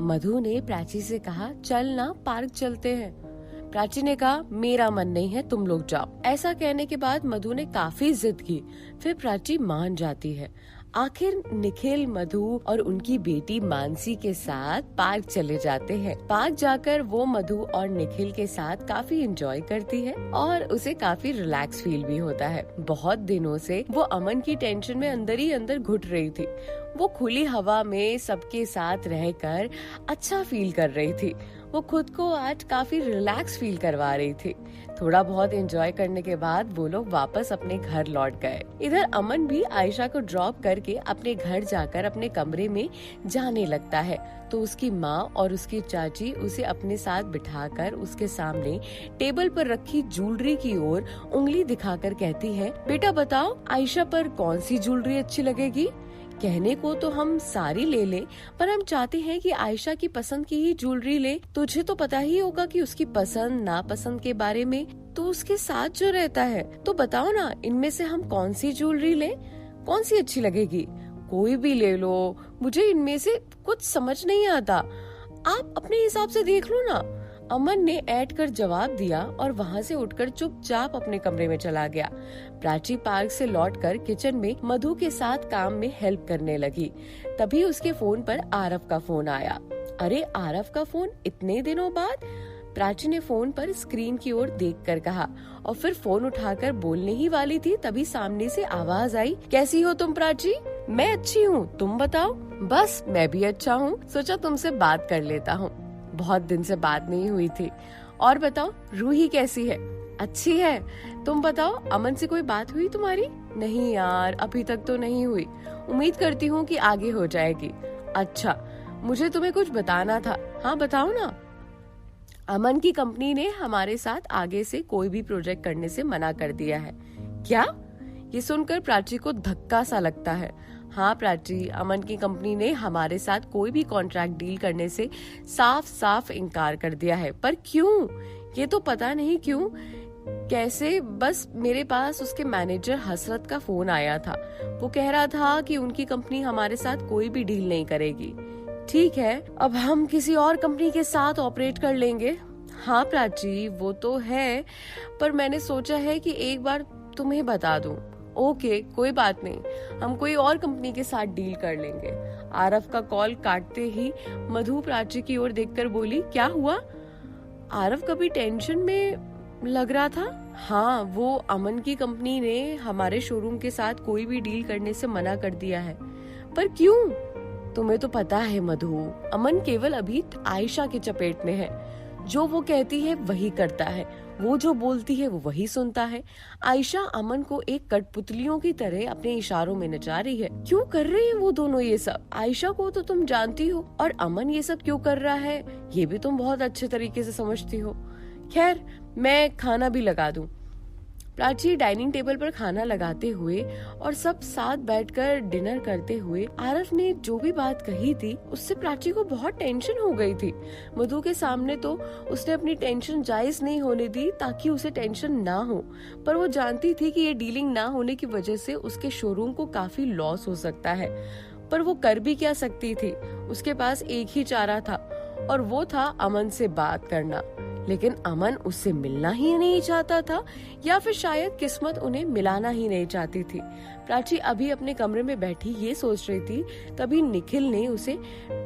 मधु ने प्राची से कहा, चल ना पार्क चलते हैं। प्राची ने कहा, मेरा मन नहीं है, तुम लोग जाओ। ऐसा कहने के बाद मधु ने काफी जिद की, फिर प्राची मान जाती है। आखिर निखिल, मधु और उनकी बेटी मानसी के साथ पार्क चले जाते हैं। पार्क जाकर वो मधु और निखिल के साथ काफी एंजॉय करती है और उसे काफी रिलैक्स फील भी होता है। बहुत दिनों से वो अमन की टेंशन में अंदर ही अंदर घुट रही थी। वो खुली हवा में सबके साथ रहकर अच्छा फील कर रही थी। वो खुद को आज काफी रिलैक्स फील करवा रही थी। थोड़ा बहुत एंजॉय करने के बाद वो लोग वापस अपने घर लौट गए। इधर अमन भी आयशा को ड्रॉप करके अपने घर जाकर अपने कमरे में जाने लगता है तो उसकी माँ और उसकी चाची उसे अपने साथ बिठाकर उसके सामने टेबल पर रखी ज्वेलरी की ओर उंगली दिखाकर कहती है, बेटा बताओ आयशा पर कौन सी ज्वेलरी अच्छी लगेगी? कहने को तो हम सारी ले लें, पर हम चाहते हैं कि आयशा की पसंद की ही ज्वेलरी ले। तुझे तो पता ही होगा कि उसकी पसंद नापसंद के बारे में, तो उसके साथ जो रहता है। तो बताओ ना, इनमें से हम कौन सी ज्वेलरी ले? कौन सी अच्छी लगेगी? कोई भी ले लो, मुझे इनमें से कुछ समझ नहीं आता, आप अपने हिसाब से देख लो ना। अमन ने ऐड कर जवाब दिया और वहाँ से उठकर चुपचाप अपने कमरे में चला गया। प्राची पार्क से लौटकर किचन में मधु के साथ काम में हेल्प करने लगी। तभी उसके फोन पर आरव का फोन आया। अरे आरव का फोन इतने दिनों बाद? प्राची ने फोन पर स्क्रीन की ओर देखकर कहा और फिर फोन उठाकर बोलने ही वाली थी, तभी सामने से आवाज आई, कैसी हो तुम प्राची? मैं अच्छी हूँ, तुम बताओ? बस मैं भी अच्छा हूँ, सोचा तुमसे बात कर लेता हूँ, बहुत दिन से बात नहीं हुई थी। और बताओ रूही कैसी है? अच्छी है। तुम बताओ अमन से कोई बात हुई तुम्हारी? नहीं यार, अभी तक तो नहीं हुई, उम्मीद करती हूँ कि आगे हो जाएगी। अच्छा, मुझे तुम्हें कुछ बताना था। हाँ बताओ ना। अमन की कंपनी ने हमारे साथ आगे से कोई भी प्रोजेक्ट करने से मना कर दिया है। क्या? ये सुनकर प्राची को धक्का सा लगता है। हाँ प्राची, अमन की कंपनी ने हमारे साथ कोई भी कॉन्ट्रैक्ट डील करने से साफ साफ इनकार कर दिया है। पर क्यों? ये तो पता नहीं क्यों, कैसे। बस मेरे पास उसके मैनेजर हसरत का फोन आया था, वो कह रहा था कि उनकी कंपनी हमारे साथ कोई भी डील नहीं करेगी। ठीक है, अब हम किसी और कंपनी के साथ ऑपरेट कर लेंगे। हाँ प्राची, वो तो है, पर मैंने सोचा है कि एक बार तुम्हें बता दूं। ओके, कोई बात नहीं, हम कोई और कंपनी के साथ डील कर लेंगे। आरव का कॉल काटते ही मधु प्राची की ओर देखकर बोली, क्या हुआ? आरव कभी टेंशन में लग रहा था। हाँ, वो अमन की कंपनी ने हमारे शोरूम के साथ कोई भी डील करने से मना कर दिया है। पर क्यों? तुम्हें तो पता है मधु, अमन केवल अभी आयशा की चपेट में है। जो वो कहती है वही करता है, वो जो बोलती है वो वही सुनता है। आयशा अमन को एक कठपुतलियों की तरह अपने इशारों में नचा रही है। क्यों कर रहे हैं वो दोनों ये सब? आयशा को तो तुम जानती हो, और अमन ये सब क्यों कर रहा है ये भी तुम बहुत अच्छे तरीके से समझती हो। खैर, मैं खाना भी लगा दूं। प्राची डाइनिंग टेबल पर खाना लगाते हुए और सब साथ बैठकर डिनर करते हुए आरव ने जो भी बात कही थी उससे प्राची को बहुत टेंशन हो गई थी। मधु के सामने तो उसने अपनी टेंशन जायज नहीं होने दी ताकि उसे टेंशन ना हो, पर वो जानती थी कि ये डीलिंग ना होने की वजह से उसके शोरूम को काफी लॉस हो सकता है। पर वो कर भी क्या सकती थी? उसके पास एक ही चारा था और वो था अमन से बात करना। लेकिन अमन उससे मिलना ही नहीं चाहता था, या फिर शायद किस्मत उन्हें मिलाना ही नहीं चाहती थी। प्राची अभी अपने कमरे में बैठी ये सोच रही थी, तभी निखिल ने उसे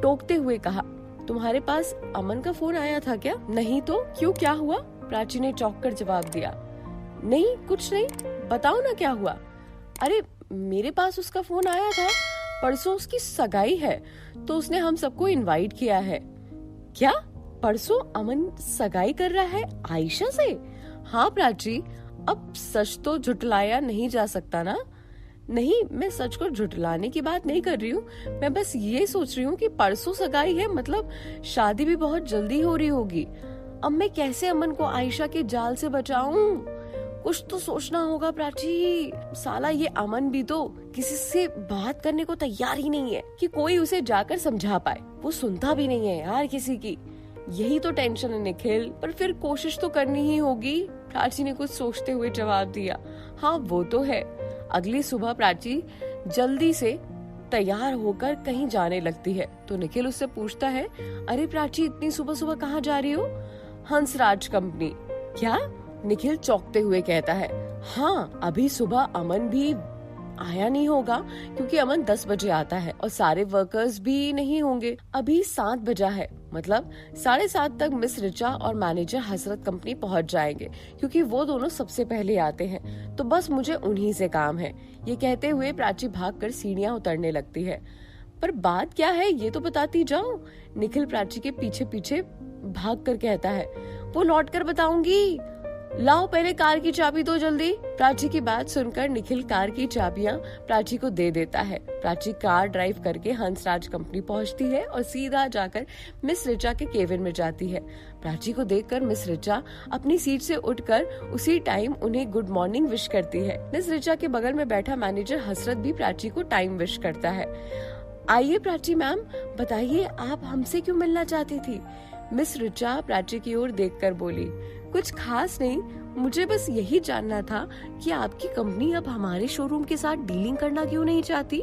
टोकते हुए कहा, तुम्हारे पास अमन का फोन आया था क्या? नहीं तो क्यों, क्या हुआ? प्राची ने चौंक कर जवाब दिया, नहीं कुछ नहीं, बताओ ना क्या हुआ। अरे मेरे पास उसका फोन आया था, परसों उसकी सगाई है तो उसने हम सबको इनवाइट किया है। क्या? परसों अमन सगाई कर रहा है आयशा से? हाँ प्राची, अब सच तो झुटलाया नहीं जा सकता ना। नहीं, मैं सच को झुटलाने की बात नहीं कर रही हूँ, मैं बस ये सोच रही हूँ कि परसों सगाई है, मतलब शादी भी बहुत जल्दी हो रही होगी। अब मैं कैसे अमन को आयशा के जाल से बचाऊं? कुछ तो सोचना होगा प्राची। साला ये अमन भी तो किसी से बात करने को तैयार ही नहीं है कि कोई उसे जाकर समझा पाए। वो सुनता भी नहीं है यार किसी की। यही तो टेंशन है निखिल, पर फिर कोशिश तो करनी ही होगी। प्राची ने कुछ सोचते हुए जवाब दिया, हाँ वो तो है। अगली सुबह प्राची जल्दी से तैयार होकर कहीं जाने लगती है। तो निखिल उससे पूछता है, अरे प्राची, इतनी सुबह सुबह कहाँ जा रही हो? हंसराज कंपनी। क्या? निखिल चौंकते हुए कहता है, हाँ, अभी सुबह अमन भी आया नहीं होगा, क्योंकि अमन 10 बजे आता है और सारे वर्कर्स भी नहीं होंगे। अभी 7 बजा है, मतलब 7:30 तक मिस रिचा और मैनेजर हसरत कंपनी पहुंच जाएंगे, क्योंकि वो दोनों सबसे पहले आते हैं। तो बस मुझे उन्हीं से काम है। ये कहते हुए प्राची भागकर सीढ़ियां उतरने लगती है। पर बात क्या है ये तो बताती जाओ। निखिल प्राची के पीछे पीछे भागकर कहता है, वो लौट कर बताऊंगी, लाओ पहले कार की चाबी दो जल्दी। प्राची की बात सुनकर निखिल कार की चाबियां प्राची को दे देता है। प्राची कार ड्राइव करके हंसराज कंपनी पहुंचती है और सीधा जाकर मिस रिचा के केबिन में जाती है। प्राची को देखकर मिस रिचा अपनी सीट से उठकर उसी टाइम उन्हें गुड मॉर्निंग विश करती है। मिस रिचा के बगल में बैठा मैनेजर हसरत भी प्राची को टाइम विश करता है। आइए प्राची मैम, बताइए आप हमसे क्यों मिलना चाहती थी? मिस रिचा प्राची की ओर देखकर बोली, कुछ खास नहीं, मुझे बस यही जानना था कि आपकी कंपनी अब हमारे शोरूम के साथ डीलिंग करना क्यों नहीं चाहती।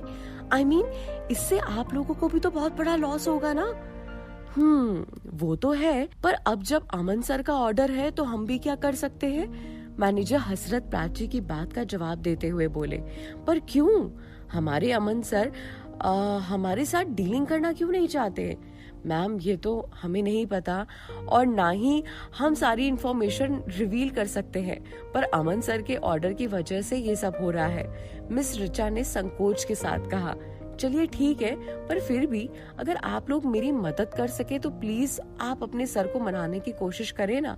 I mean, इससे आप लोगों को भी तो बहुत बड़ा लॉस होगा ना। वो तो है, पर अब जब अमन सर का ऑर्डर है तो हम भी क्या कर सकते हैं? मैनेजर हसरत प्राची की बात का जवाब देते हुए बोले, पर क्यों? हमारे अमन सर हमारे साथ डीलिंग करना क्यों नहीं चाहते? मैम, ये तो हमें नहीं पता और ना ही हम सारी इंफॉर्मेशन रिवील कर सकते हैं, पर अमन सर के ऑर्डर की वजह से ये सब हो रहा है। मिस रिचा ने संकोच के साथ कहा, चलिए ठीक है, पर फिर भी अगर आप लोग मेरी मदद कर सके तो प्लीज आप अपने सर को मनाने की कोशिश करें ना,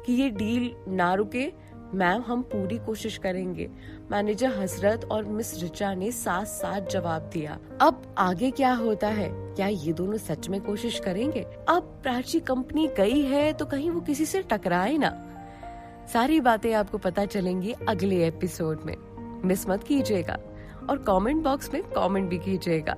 कि ये डील ना रुके। मैम, हम पूरी कोशिश करेंगे। मैनेजर हसरत और मिस रिचा ने साथ साथ जवाब दिया। अब आगे क्या होता है? क्या ये दोनों सच में कोशिश करेंगे? अब प्राची कंपनी गई है तो कहीं वो किसी से टकराए ना। सारी बातें आपको पता चलेंगी अगले एपिसोड में। मिस मत कीजिएगा और कमेंट बॉक्स में कमेंट भी कीजिएगा।